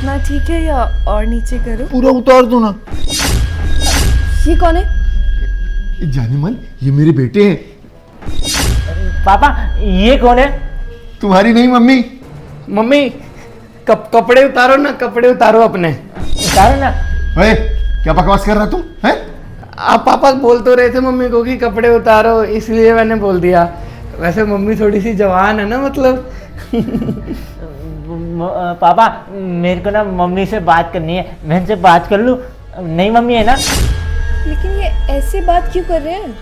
इतना ठीक है या और नीचे करो? पूरा उतार दो ना। ये कौन है? जाने मन, ये मेरे बेटे हैं। पापा ये कौन है? तुम्हारी नहीं मम्मी। मम्मी कपड़े उतारो ना, कपड़े उतारो अपने। उतारो ना। अरे क्या बकवास कर रहा तुम हैं? आप पापा बोल तो रहे थे मम्मी को कि कपड़े उतारो, इसलिए मैंने बोल दिया। वैसे मम्मी थोड़ी सी जवान है ना, मतलब। पापा मेरे को ना मम्मी से बात करनी है, मैं इनसे बात कर लूँ? नहीं मम्मी है ना? लेकिन ये ऐसे बात क्यों कर रहे हैं?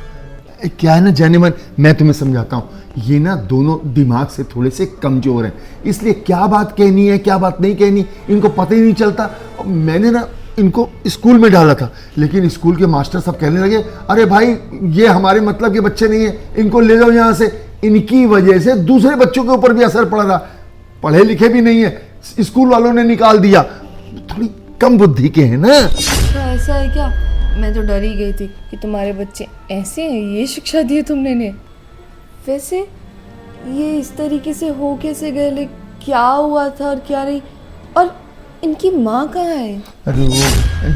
क्या है ना जाने मन, मैं तुम्हें समझाता हूँ। ये ना दोनों दिमाग से थोड़े से कमजोर हैं, इसलिए क्या बात कहनी है क्या बात नहीं कहनी इनको पता ही नहीं चलता। मैंने ना इनको स्कूल में डाला था, लेकिन स्कूल के मास्टर सब कहने लगे अरे भाई ये हमारे मतलब के बच्चे नहीं है, इनको ले जाओ यहाँ से। इनकी वजह से दूसरे बच्चों के ऊपर भी असर पड़ रहा। पढ़े लिखे भी नहीं है, स्कूल वालों ने निकाल दिया। थोड़ी कम बुद्धि के हैं ना। अच्छा ऐसा है क्या? मैं तो डर ही गई थी कि तुम्हारे बच्चे ऐसे हैं, ये शिक्षा दी है तुमने इन्हें। वैसे ये इस तरीके से हो कैसे गए, क्या हुआ था और क्या नहीं? और इनकी माँ कहाँ है? अरे वो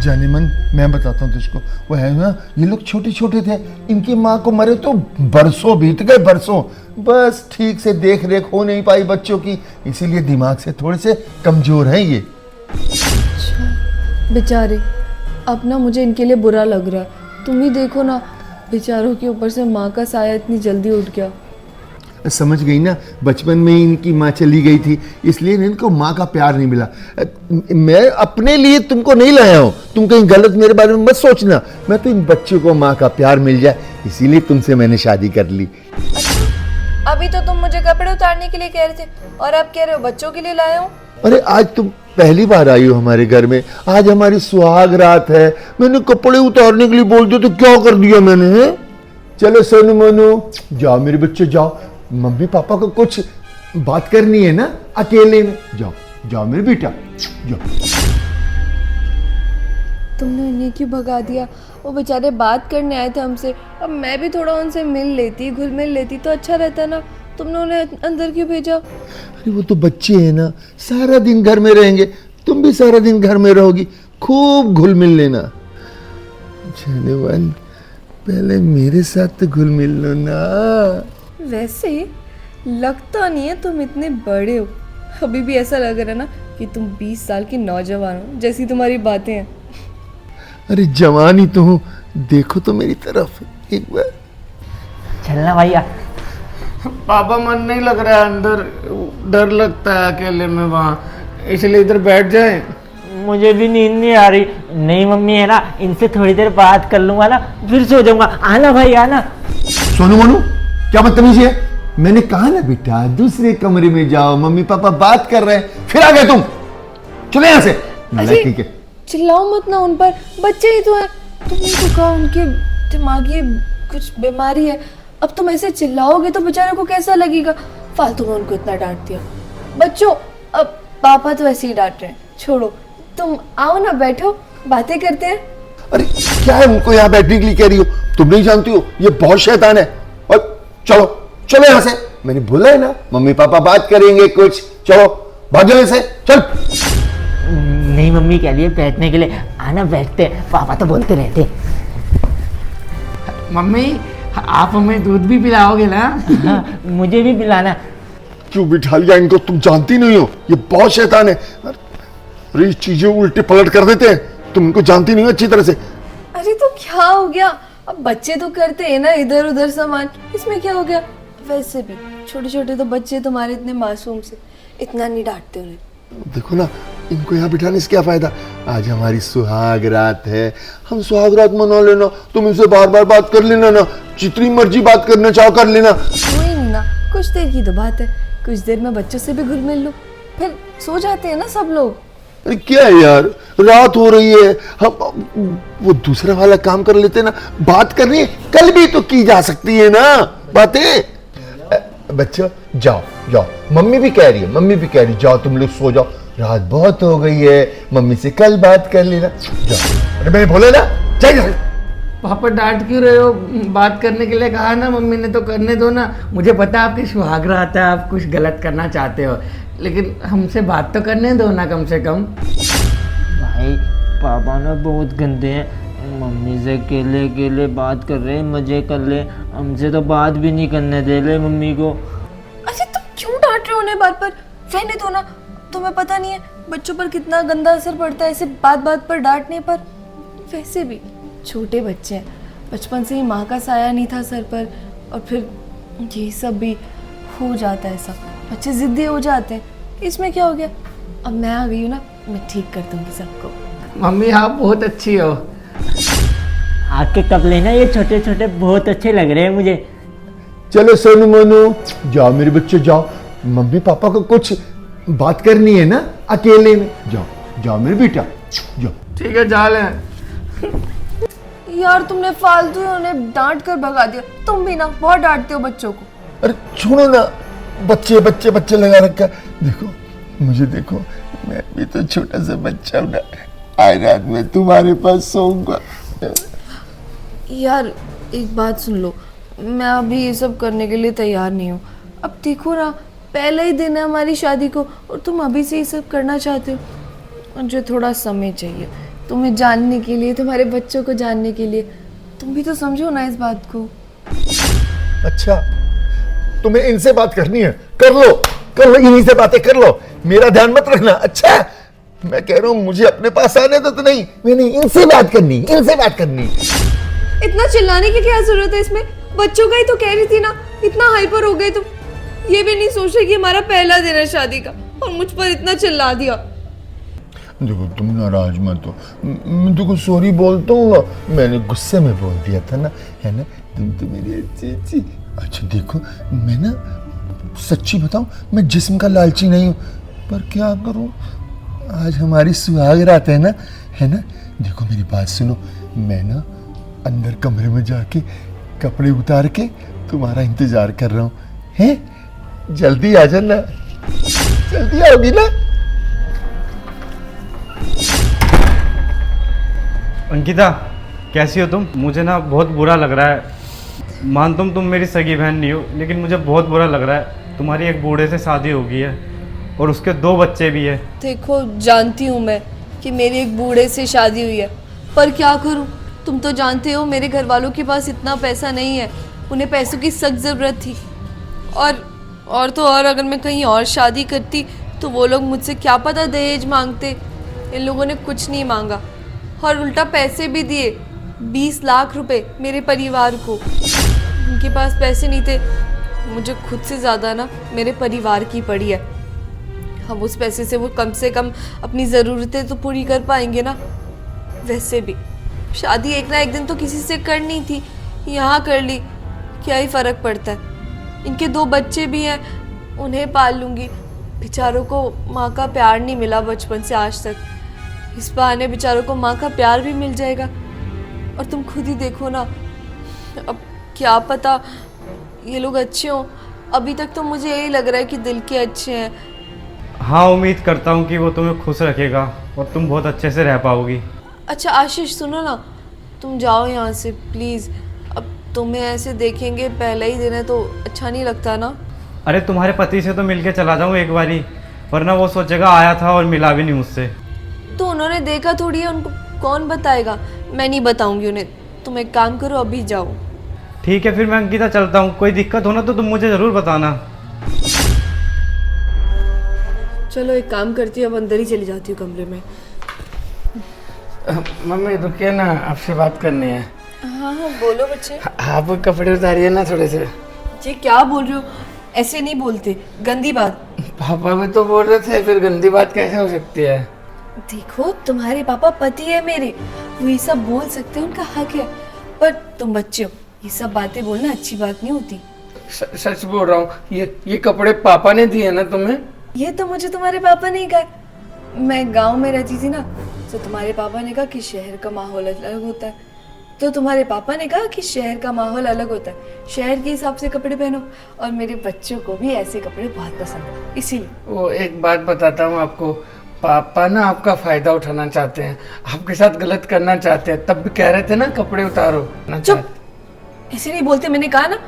जाने मन, मैं बताता हूँ तुझको। वो है ना, ये लोग छोटे छोटे थे, इनकी माँ को मरे तो बरसों बीत गए, बरसों। बस ठीक से देख रेख हो नहीं पाई बच्चों की, इसीलिए दिमाग से थोड़े से कमजोर हैं ये। अच्छा बेचारे, अब ना मुझे इनके लिए बुरा लग रहा है। तुम ही देखो ना, बेचारों के ऊपर से माँ का साया इतनी जल्दी उठ गया। समझ गई ना, बचपन में ही इनकी माँ चली गई थी, इसलिए इनको माँ का प्यार नहीं मिला। मैं अपने लिए तुमको नहीं लाया हूँ, तुम कहीं गलत मेरे बारे में मत सोचना। मैं तो इन बच्चों को माँ का प्यार मिल जाए, इसीलिए तुमसे मैंने शादी कर ली। अच्छा, अभी तो तुम मुझे कपड़े उतारने के लिए कह रहे थे और अब कह रहे हो बच्चों के लिए लाए हो। अरे आज तुम पहली बार आई हो हमारे घर में, आज हमारी सुहाग रात है। मैंने कपड़े उतारने के लिए बोल दिया तो क्या कर दिया मैंने, है? चलो सोनू मोनू जाओ मेरे बच्चे जाओ, मम्मी पापा को कुछ बात करनी है ना अकेले में। जाओ जाओ मेरे बेटा जाओ। तुमने उन्हें क्यों भगा दिया? वो बेचारे बात करने आए थे हमसे, अब मैं भी थोड़ा उनसे मिल लेती, घुल मिल लेती तो अच्छा रहता ना। तुमने उन्हें अंदर क्यों भेजा? अरे वो तो बच्चे हैं ना, सारा दिन घर में रहेंगे, तुम भी सारा दिन घर में रहोगी, खूब घुल मिल लेना। जानवन पहले मेरे साथ तो घुल मिल लो ना। वैसे लगता नहीं है तुम इतने बड़े हो, अभी भी ऐसा लग रहा है ना कि तुम 20 साल की नौजवान हो, जैसी तुम्हारी बातें हैं। अरे जवान ही तो हूँ, देखो तो मेरी तरफ एक बार। चलना भैया। पापा मन नहीं लग रहा है अंदर, डर लगता है अकेले में वहाँ, इसलिए इधर बैठ जाए। मुझे भी नींद नहीं आ रही। नहीं मम्मी है ना, इनसे थोड़ी देर बात कर लूंगा ना, फिर सो जाऊंगा। आना भाई आना। सोनू मोनू क्या बदतमीजी है? मैंने कहा ना बेटा दूसरे कमरे में जाओ, मम्मी पापा बात कर रहे हैं, फिर आ गए तुम। चले यहाँ से। ठीक है, चिल्लाओ मत ना उन पर, बच्चे ही तो हैं। तुमने तो कहा उनके दिमागी कुछ बीमारी है, अब तुम ऐसे चिल्लाओगे तो बेचारे को कैसा लगेगा? फालतू में उनको इतना डांट दिया। बच्चों अब पापा तो ऐसे ही डांट रहे हैं, छोड़ो। तुम आओ ना, बैठो, बातें करते हैं। अरे क्या है उनको यहाँ बैठने के लिए कह रही हो? तुम नहीं जानती हो ये बहुत शैतान है। और चलो चलो यहाँ से, मैंने बोला है ना मम्मी पापा बात करेंगे कुछ। चलो भाग जाओ से, चल। नहीं मम्मी कह लिए बैठने के लिए, आना बैठते हैं, पापा तो बोलते रहते। मम्मी आप हमें दूध भी पिलाओगे ना? हाँ, मुझे भी पिलाना। क्यों बिठा लिया इनको? तुम जानती नहीं हो ये बहुत शैतान है। अरे ये चीजें उल्टे पलट कर देते हैं, तुम इनको जानती नहीं हो अच्छी तरह से। अरे तो क्या हो गया? अब बच्चे तो करते हैं ना इधर उधर सामान, इसमें क्या हो गया? वैसे भी छोटे छोटे तो बच्चे तुम्हारे इतने मासूम से, इतना नहीं डांटते उन्हें। देखो ना, इनको यहाँ बिठाने से क्या फायदा? आज हमारी सुहाग रात है, हम सुहाग रात मना लेना। तुम इनसे बार बार बात कर लेना ना, जितनी मर्जी बात करना चाहो कर लेना। कोई नहीं ना, कुछ देर की तो बात है, कुछ देर में बच्चों से भी घुल मिल लो, फिर सो जाते हैं ना सब लोग। अरे क्या है यार, रात हो रही है, हम वो दूसरा वाला काम कर लेते ना। बात करनी है कल भी तो की जा सकती है ना बातें। बच्चों जाओ जाओ, मम्मी भी कह रही है, मम्मी भी कह रही है, जाओ तुम लोग सो जाओ, रात बहुत हो गई है, मम्मी से कल बात कर लेना। जाओ। अरे मैंने बोला ना, जाइए। पापा डांट क्यों रहे हो? बात करने के लिए कहा ना मम्मी ने, तो करने दो ना। मुझे पता है आपकी सुहाग रात है, आप कुछ गलत करना चाहते हो, लेकिन हमसे बात तो करने दो ना कम से कम। भाई पापा ना बहुत गंदे हैं, मम्मी से अकेले अकेले बात कर रहे हैं, मजे कर ले, हमसे तो बात भी नहीं करने दे रहे मम्मी को। अरे तुम क्यों डांट रहे हो उन्हें बात पर? रहने दो ना, तुम्हें पता नहीं है बच्चों पर कितना गंदा असर पड़ता है ऐसे बात बात पर डांटने पर। वैसे भी छोटे बच्चे हैं, बचपन से ही माँ का साया नहीं था सर पर, और फिर ये सब भी हो जाता है, सब बच्चे जिद्दी हो जाते हैं, इसमें क्या हो गया? अब मैं आ गई हूँ ना, मैं ठीक कर दूंगी सबको। मम्मी आप बहुत अच्छी हो। आपके कपड़े ना ये छोटे छोटे बहुत अच्छे लग रहे हैं मुझे। चलो सोनू मोनू जाओ मेरे बच्चे जाओ, मम्मी पापा को कुछ बात करनी है ना अकेले में। जाओ जाओ मेरे बेटा जाओ। ठीक है जा ले। यार तुमने फालतू ही उन्हें डांट कर भगा दिया। तुम भी ना बहुत डांटते हो बच्चों को। अरे छोड़ो ना, बच्चे बच्चे बच्चे लगा रखा। देखो मुझे देखो, मैं भी तो छोटा सा बच्चा हूं ना, आज रात में तुम्हारे पास सोऊंगा। यार एक बात सुन लो, मैं अभी ये सब करने के लिए तैयार नहीं हूँ। अब देखो ना, पहला ही दिन है हमारी शादी को और तुम अभी से ये सब करना चाहते हो। मुझे थोड़ा समय चाहिए तुम्हें जानने के लिए, तुम्हारे बच्चों को जानने के लिए। तुम भी तो समझो ना इस बात को। अच्छा तुम्हें इनसे बात करनी है, कर लो इन्हीं से बातें कर लो, मेरा ध्यान मत रखना। अच्छा मैं कह रहा हूँ मुझे अपने पास आने दो। तो नहीं, मैंने इनसे बात करनी, इनसे बात करनी। इतना चिल्लाने की क्या जरूरत है इसमें? बच्चों का ही तो कह रही थी ना, इतना हाइपर हो गए तुम। ये भी नहीं सोच रहे कि हमारा पहला दिन है शादी का और मुझ पर इतना चिल्ला दिया। देखो तुम नाराज मत हो, मैं तुमको सॉरी बोलता हूँ ना, मैंने गुस्से में बोल दिया था ना, है ना। तुम तो मेरी अच्छी। अच्छा देखो मैं ना सच्ची बताऊं, मैं जिस्म का लालची नहीं हूँ, पर क्या करूँ, आज हमारी सुहाग रात है ना, है ना। देखो मेरी बात सुनो, मैं ना अंदर कमरे में जाके कपड़े उतार के तुम्हारा इंतजार कर रहा हूँ, हैं? जल्दी आ जाना, जल्दी आओगी ना? अंकिता कैसी हो तुम? मुझे ना बहुत बुरा लग रहा है। मानता हूँ तुम मेरी सगी बहन नहीं हो, लेकिन मुझे बहुत बुरा लग रहा है। तुम्हारी एक बूढ़े से शादी हो गई है और उसके 2 बच्चे भी है। देखो जानती हूँ मैं कि मेरी एक बूढ़े से शादी हुई है, पर क्या करूँ? तुम तो जानते हो मेरे घर वालों के पास इतना पैसा नहीं है, उन्हें पैसों की सख्त ज़रूरत थी। और तो और अगर मैं कहीं और शादी करती तो वो लोग मुझसे क्या पता दहेज मांगते। इन लोगों ने कुछ नहीं मांगा और उल्टा पैसे भी दिए, 20 लाख रुपए मेरे परिवार को। उनके पास पैसे नहीं थे, मुझे खुद से ज़्यादा ना मेरे परिवार की पड़ी है। हम उस पैसे से वो कम से कम अपनी ज़रूरतें तो पूरी कर पाएंगे ना। वैसे भी शादी एक ना एक दिन तो किसी से करनी थी, यहाँ कर ली, क्या ही फ़र्क पड़ता है। इनके 2 बच्चे भी हैं, उन्हें पाल लूँगी। बेचारों को माँ का प्यार नहीं मिला बचपन से आज तक, इस बहाने बेचारों को माँ का प्यार भी मिल जाएगा। और तुम खुद ही देखो ना, अब क्या पता ये लोग अच्छे हों। अभी तक तो मुझे यही लग रहा है कि दिल के अच्छे हैं। हाँ उम्मीद करता हूँ कि वो तुम्हें खुश रखेगा और तुम बहुत अच्छे से रह पाओगी। अच्छा आशीष सुनो ना, तुम जाओ यहाँ से प्लीज़। अब तुम्हें ऐसे देखेंगे, पहला ही दिन है तो अच्छा नहीं लगता ना। अरे तुम्हारे पति से तो मिल के चला जाऊँ एक बारी, वरना वो सोचेगा आया था और मिला भी नहीं मुझसे। तो उन्होंने देखा थोड़ी है, उनको कौन बताएगा? मैं नहीं बताऊंगी उन्हें। तुम एक काम करो, अभी जाओ। ठीक है फिर मैं अंकिता चलता हूँ, कोई दिक्कत हो ना तो तुम मुझे ज़रूर बताना। चलो एक काम करती हूँ, अब अंदर ही चली जाती हूँ कमरे में। मम्मी रुकिए ना, आपसे बात करनी है। हाँ हाँ बोलो बच्चे। आप कपड़े उतारिए ना थोड़े से। जी क्या बोल रहे हो? ऐसे नहीं बोलते, गंदी बात। पापा भी तो बोल रहे थे, फिर गंदी बात कैसे हो सकती है? देखो तुम्हारे पापा पति है मेरे, वो ये सब बोल सकते हैं, उनका हक है। पर तुम बच्चे हो, ये सब बातें बोलना अच्छी बात नहीं होती। सच बोल रहा हूँ, ये कपड़े पापा ने दिए ना तुम्हें? ये तो मुझे तुम्हारे पापा ने कहा। मैं गांव में रहती थी ना, तो तुम्हारे पापा ने कहा कि शहर का माहौल अलग होता है, तो तुम्हारे पापा ने कहा कि शहर का माहौल अलग होता है, शहर के हिसाब से कपड़े पहनो। और मेरे बच्चों को भी ऐसे कपड़े बहुत पसंद है, इसीलिए। वो एक बात बताता हूँ आपको, पापा ना आपका फायदा उठाना चाहते हैं, आपके साथ गलत करना चाहते हैं, तब भी कह रहे थे ना कपड़े उतारो ना। चुप, ऐसे नहीं बोलते। मैंने कहा ना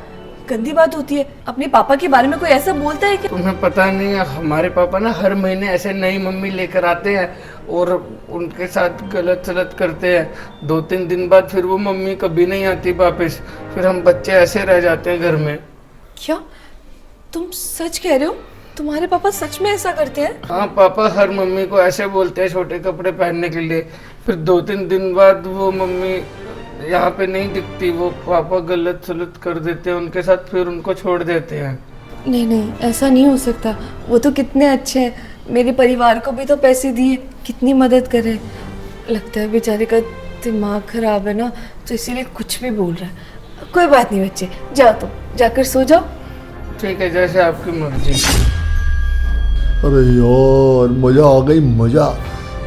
गंदी बात होती है। अपने पापा के बारे में कोई ऐसा बोलता है क्या? तुम्हें पता नहीं है, हमारे पापा ना हर महीने ऐसे नई मम्मी लेकर आते हैं और उनके साथ गलत सलत करते हैं। 2-3 दिन बाद फिर वो मम्मी कभी नहीं आती वापस, फिर हम बच्चे ऐसे रह जाते हैं घर में। क्या तुम सच कह रहे हो? तुम्हारे पापा सच में ऐसा करते हैं? हाँ, पापा हर मम्मी को ऐसे बोलते हैं छोटे कपड़े पहनने के लिए, फिर 2-3 दिन बाद वो मम्मी यहाँ पे नहीं दिखती, वो पापा गलत सलत कर देते हैं उनके साथ, फिर उनको छोड़ देते हैं। नहीं नहीं, ऐसा नहीं हो सकता। वो तो कितने अच्छे हैं, मेरे परिवार को भी तो पैसे दिए, कितनी मदद करे। लगता है बेचारे का दिमाग खराब है ना, तो इसीलिए कुछ भी बोल रहा है। कोई बात नहीं बच्चे, जाओ तुम जाकर सो जाओ। ठीक है, जैसे आपकी मर्जी। अरे यार मज़ा आ गई, मज़ा।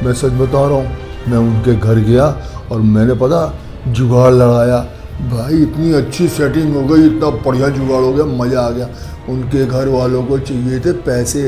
मैं सच बता रहा हूँ, मैं उनके घर गया और मैंने पता जुगाड़ लगाया भाई, इतनी अच्छी सेटिंग हो गई, इतना बढ़िया जुगाड़ हो गया, मज़ा आ गया। उनके घर वालों को चाहिए थे पैसे,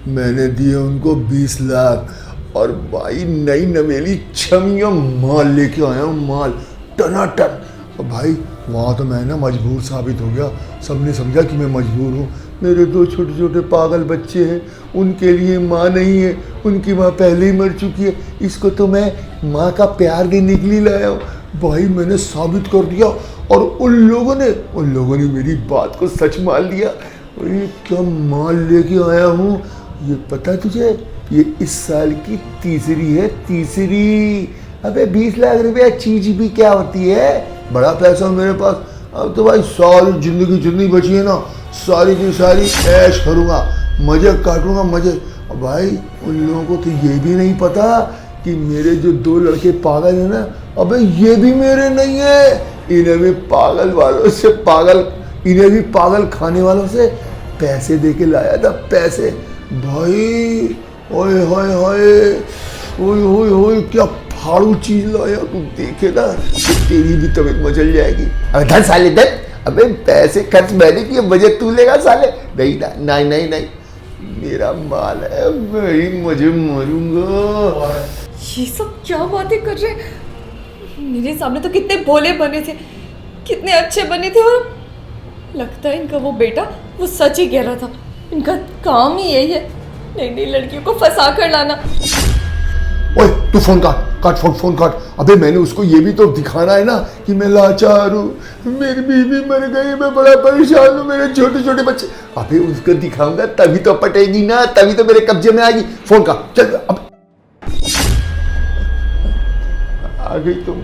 मैंने दिए उनको 20 लाख और भाई नई नवेली छमिया माल लेके आया हूँ, माल टनाटन। और भाई वहाँ तो मैं ना मजबूर साबित हो गया, सबने समझा कि मैं मजबूर हूँ। मेरे 2 छोटे छोटे पागल बच्चे हैं, उनके लिए माँ नहीं है, उनकी माँ पहले ही मर चुकी है, इसको तो मैं माँ का प्यार देने के लिए लाया हूँ। भाई मैंने साबित कर दिया और उन लोगों ने मेरी बात को सच मान लिया। अरे क्या माल लेके आया हूँ, ये पता तुझे? ये इस साल की तीसरी है, तीसरी। अबे 20 लाख रुपया चीज भी क्या होती है, बड़ा पैसा मेरे पास। अब तो भाई सारी जिंदगी जितनी बची है ना, सारी की सारी ऐश करूँगा, मजे काटूंगा, मजे। और भाई उन लोगों को तो ये भी नहीं पता कि मेरे जो 2 लड़के पागल हैं ना, अबे ये भी मेरे नहीं है, इन्हें भी पागल वालों से इन्हें भी पागल खाने वालों से पैसे दे के लाया था, पैसे। भाई ओए होए होए, ओए होए होए, क्या फाड़ू चीज लाया, तू देखे ना तो तेरी भी तबीयत मचल जाएगी। अबे धन साले धन, अबे पैसे खर्च मैंने किए, बजट तू लेगा साले? नहीं ना, नहीं नहीं नहीं, मेरा माल है, मैं मुझे मारूंगा। ये सब क्या बातें कर रहे हैं? मेरे सामने तो कितने भोले बने थे, कितने अच्छे बने थे, और लगता है इनका वो बेटा वो सच ही कह रहा था। इनका काम ही यही है, नई नई लड़कियों को फंसा कर लाना। ओए तू फोन काट फोन काट। अबे मैंने उसको ये भी तो दिखाना है ना कि मैं लाचार हूँ, मेरी बीवी मर गई, मैं बड़ा परेशान हूँ, मेरे छोटे छोटे बच्चे। अबे उसको दिखाऊंगा तभी तो पटेगी ना, तभी तो मेरे कब्जे में आएगी। फोन काट चल। अब आ गई तुम,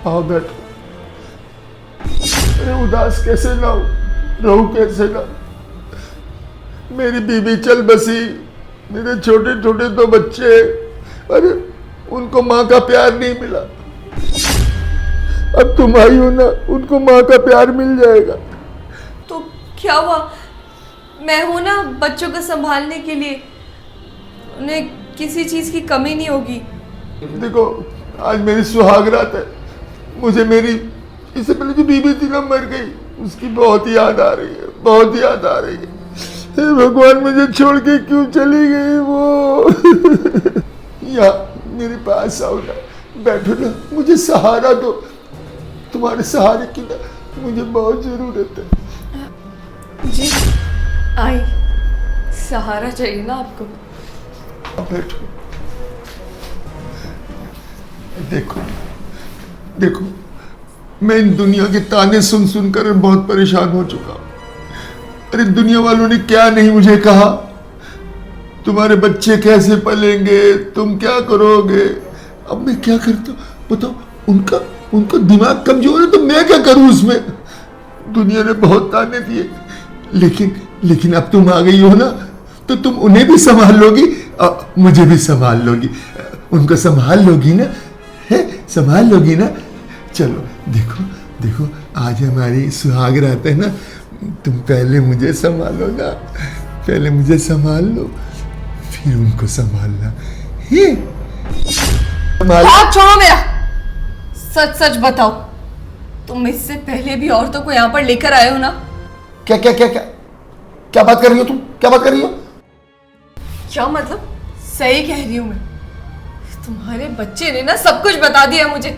आओ बैठो। अरे उदास कैसे ना हो, रहूं कैसे ना। मेरी बीवी चल बसी, मेरे छोटे छोटे 2 बच्चे, अरे उनको माँ का प्यार नहीं मिला। अब तुम आई हो ना, उनको माँ का प्यार मिल जाएगा। तो क्या हुआ, मैं हूं ना बच्चों को संभालने के लिए, उन्हें किसी चीज की कमी नहीं होगी। देखो आज मेरी सुहाग रात है, मुझे मेरी इससे पहले जो बीवी थी ना मर गई, उसकी बहुत याद आ रही है, बहुत याद आ रही है। हे भगवान मुझे छोड़ के क्यों चली गई वो। यहाँ मेरे पास आओ ना, बैठो ना, मुझे सहारा दो, तुम्हारे सहारे की ना मुझे बहुत जरूरत है। जी आई, सहारा चाहिए ना आपको? बैठो। देखो देखो, मैं इन दुनिया के ताने सुन सुनकर बहुत परेशान हो चुका हूं। अरे दुनिया वालों ने क्या नहीं मुझे कहा, तुम्हारे बच्चे कैसे पलेंगे, तुम क्या करोगे। अब मैं क्या करता हूँ बताओ, उनका दिमाग कमजोर है तो मैं क्या करूं उसमें। दुनिया ने बहुत ताने दिए, लेकिन अब तुम आ गई हो ना, तो तुम उन्हें भी संभाल लोगी और मुझे भी संभाल लोगी, उनको संभाल लोगी ना, है संभाल लोगी ना। चलो देखो देखो, आज हमारी सुहाग रात है ना, तुम पहले मुझे संभालो ना, पहले मुझे संभाल लो, फिर उनको संभालना। हाथ छोड़ो मेरा, सच सच बताओ, तुम इससे पहले भी औरतों को यहाँ पर लेकर आए हो ना? क्या क्या क्या क्या क्या बात कर रही हो तुम, क्या बात कर रही हो? क्या मतलब? सही कह रही हूँ मैं, तुम्हारे बच्चे ने ना सब कुछ बता दिया मुझे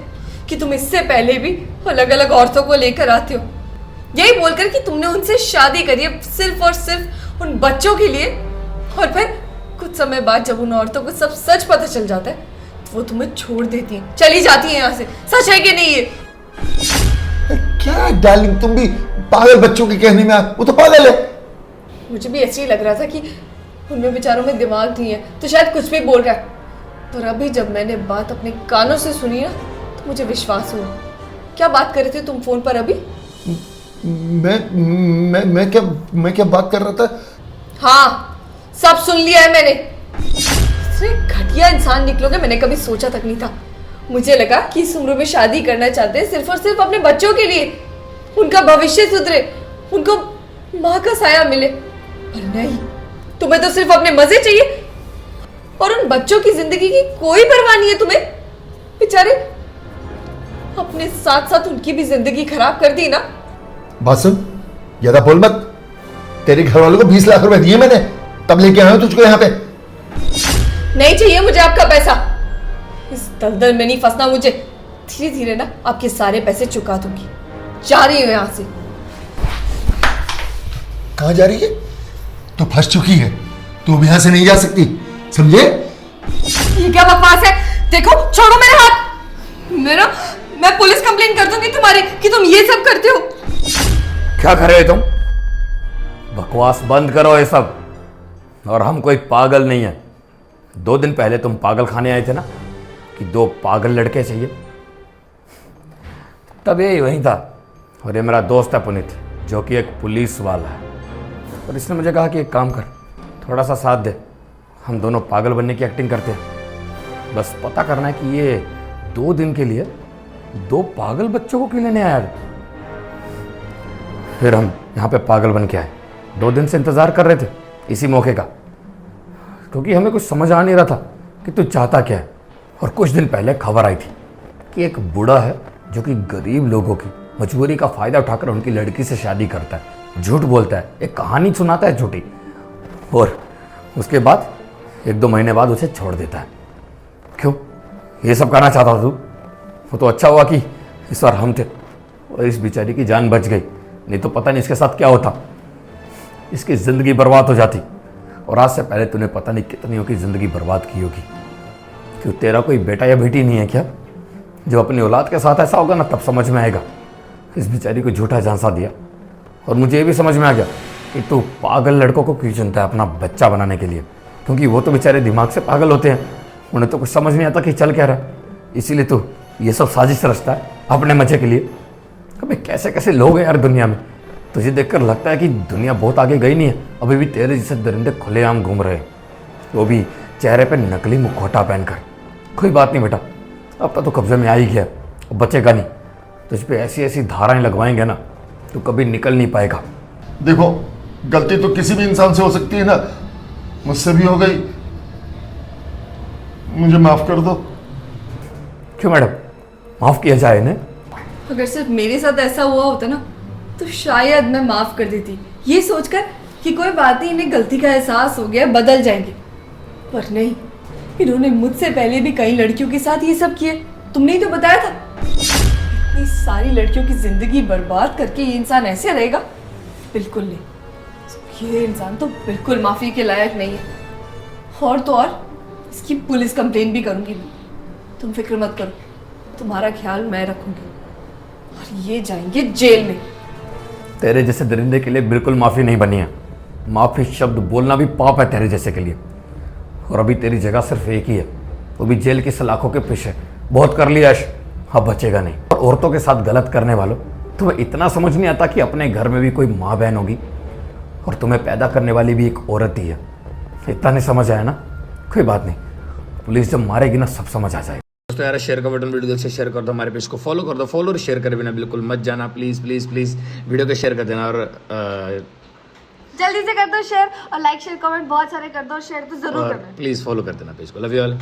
कि तुम इससे पहले भी अलग अलग औरतों को लेकर आते हो। यही बोलकर कि तुमने उनसे शादी करी है सिर्फ और सिर्फ उन बच्चों के लिए, और फिर कुछ समय बाद जब उन औरतों को सब सच पता चल जाता है तो वो तुम्हें छोड़ देती हैं, चली जाती हैं यहाँ से। सच है कि नहीं ये? क्या डार्लिंग, तुम भी पागल बच्चों के कहने में वो तो पागल है। मुझे भी ऐसे ही लग रहा था कि उनमें बेचारों में दिमाग नहीं है तो शायद कुछ भी बोल रहा है, पर अभी जब मैंने बात अपने कानों से सुनी ना तो मुझे विश्वास हुआ। क्या बात कर रहे थे तुम फोन पर अभी? मैं क्या बात कर रहा था? हाँ, सब सुन लिया है मैंने। इतने घटिया इंसान निकलोगे मैंने कभी सोचा तक नहीं था। मुझे लगा कि इस उम्र में शादी करना चाहते हैं सिर्फ और सिर्फ अपने बच्चों के लिए, उनका भविष्य सुधरे, उनको माँ का साया मिले, पर नहीं, तुम्हें तो सिर्फ अपने मजे चाहिए और उन बच्चों की जिंदगी की कोई परवाह नहीं है तुम्हें। बेचारे अपने साथ साथ उनकी भी जिंदगी खराब कर दी ना। बात सुन, ज्यादा बोल मत। तेरे घर वालों को 20 लाख रुपए दिए मैंने, तब लेके आया हूं तुझको यहाँ पे। नहीं चाहिए मुझे आपका पैसा, इस दलदल में नहीं फंसना मुझे। धीरे धीरे ना आपके सारे पैसे चुका दूंगी। जा रही हूँ यहाँ से। कहाँ जा रही है? तो फंस चुकी है, तू अब यहाँ से नहीं जा सकती, समझे? ये क्या बकवास है? देखो, छोड़ो मेरे हाथ। मैं पुलिस कंप्लेन कर दूंगी तुम्हारी कि तुम ये सब करते हो। क्या कर रहे हो तुम? बकवास बंद करो ये सब। और हम कोई पागल नहीं है। 2 दिन पहले तुम पागल खाने आए थे ना कि 2 पागल लड़के चाहिए, तब ये वहीं था। और ये मेरा दोस्त है पुनीत, जो कि एक पुलिस वाला है, और इसने मुझे कहा कि एक काम कर, थोड़ा सा साथ दे, हम दोनों पागल बनने की एक्टिंग करते हैं। बस पता करना है कि ये 2 दिन के लिए 2 पागल बच्चों को क्यों लेने आया है। फिर हम यहाँ पे पागल बन के आए, 2 दिन से इंतज़ार कर रहे थे इसी मौके का, क्योंकि हमें कुछ समझ आ नहीं रहा था कि तू चाहता क्या है। और कुछ दिन पहले खबर आई थी कि एक बूढ़ा है जो कि गरीब लोगों की मजबूरी का फ़ायदा उठाकर उनकी लड़की से शादी करता है, झूठ बोलता है, एक कहानी सुनाता है झूठी, और उसके बाद 1-2 महीने बाद उसे छोड़ देता है। क्यों ये सब करना चाहता था तू? वो तो अच्छा हुआ कि इस बार हम थे और इस बेचारी की जान बच गई, नहीं तो पता नहीं इसके साथ क्या होता। इसकी ज़िंदगी बर्बाद हो जाती, और आज से पहले तूने पता नहीं कितनियों की ज़िंदगी बर्बाद की होगी। क्यों तेरा कोई बेटा या बेटी नहीं है क्या? जब अपनी औलाद के साथ ऐसा होगा ना तब समझ में आएगा। इस बेचारी को झूठा झांसा दिया, और मुझे ये भी समझ में आ गया कि तू पागल लड़कों को क्यों चुनता है अपना बच्चा बनाने के लिए, क्योंकि वो तो बेचारे दिमाग से पागल होते हैं, उन्हें तो कुछ समझ नहीं आता कि चल क्या रहा है। इसीलिए तो ये सब साजिश रचता है अपने मजे के लिए। अबे कैसे कैसे लोग हैं यार दुनिया में। तुझे देखकर लगता है कि दुनिया बहुत आगे गई नहीं है, अभी भी तेरे जैसे दरिंदे खुलेआम घूम रहे हैं, वो भी चेहरे पे नकली मुखौटा पहनकर। कोई बात नहीं बेटा, अब तो कब्जे में आ ही गया, अब बचेगा नहीं। तुझ पे ऐसी ऐसी धाराएं लगवाएंगे ना तो कभी निकल नहीं पाएगा। देखो, गलती तो किसी भी इंसान से हो सकती है ना, मुझसे भी हो गई, मुझे माफ कर दो। क्यों मैडम, माफ़ किया जाए इन्हें? अगर सिर्फ मेरे साथ ऐसा हुआ होता ना तो शायद मैं माफ कर देती, ये सोचकर कि कोई बात नहीं, इन्हें गलती का एहसास हो गया, बदल जाएंगे। पर नहीं, इन्होंने मुझसे पहले भी कई लड़कियों के साथ ये सब किए। तुमने ही तो बताया था। इतनी सारी लड़कियों की जिंदगी बर्बाद करके ये इंसान ऐसे रहेगा? बिल्कुल नहीं, ये इंसान तो बिल्कुल माफी के लायक नहीं है। और तो और इसकी पुलिस कंप्लेन भी करूंगी मैं। तुम फिक्र मत करो, तुम्हारा ख्याल मैं रखूंगी, और ये जाएंगे जेल में। तेरे जैसे दरिंदे के लिए बिल्कुल माफ़ी नहीं बनी है। माफ़ी शब्द बोलना भी पाप है तेरे जैसे के लिए। और अभी तेरी जगह सिर्फ एक ही है, वो भी जेल की सलाखों के पीछे। बहुत कर लिया ऐश, अब बचेगा नहीं। और औरतों के साथ गलत करने वालों, तुम्हें इतना समझ नहीं आता कि अपने घर में भी कोई माँ बहन होगी, और तुम्हें पैदा करने वाली भी एक औरत ही है। इतना नहीं समझ आया ना? कोई बात नहीं, पुलिस जब मारेगी ना सब समझ आ जाएगा। दोस्तों यार, शेयर का बटन वीडियो से शेयर कर दो, हमारे पेज को फॉलो कर दो। फॉलो और शेयर करे बिना बिल्कुल मत जाना, प्लीज़ प्लीज़ प्लीज़ वीडियो को शेयर कर देना। और जल्दी से कर दो शेयर, और लाइक शेयर कमेंट बहुत सारे कर दो, शेयर तो जरूर करना। प्लीज़ फॉलो कर देना पेज को। Love you all.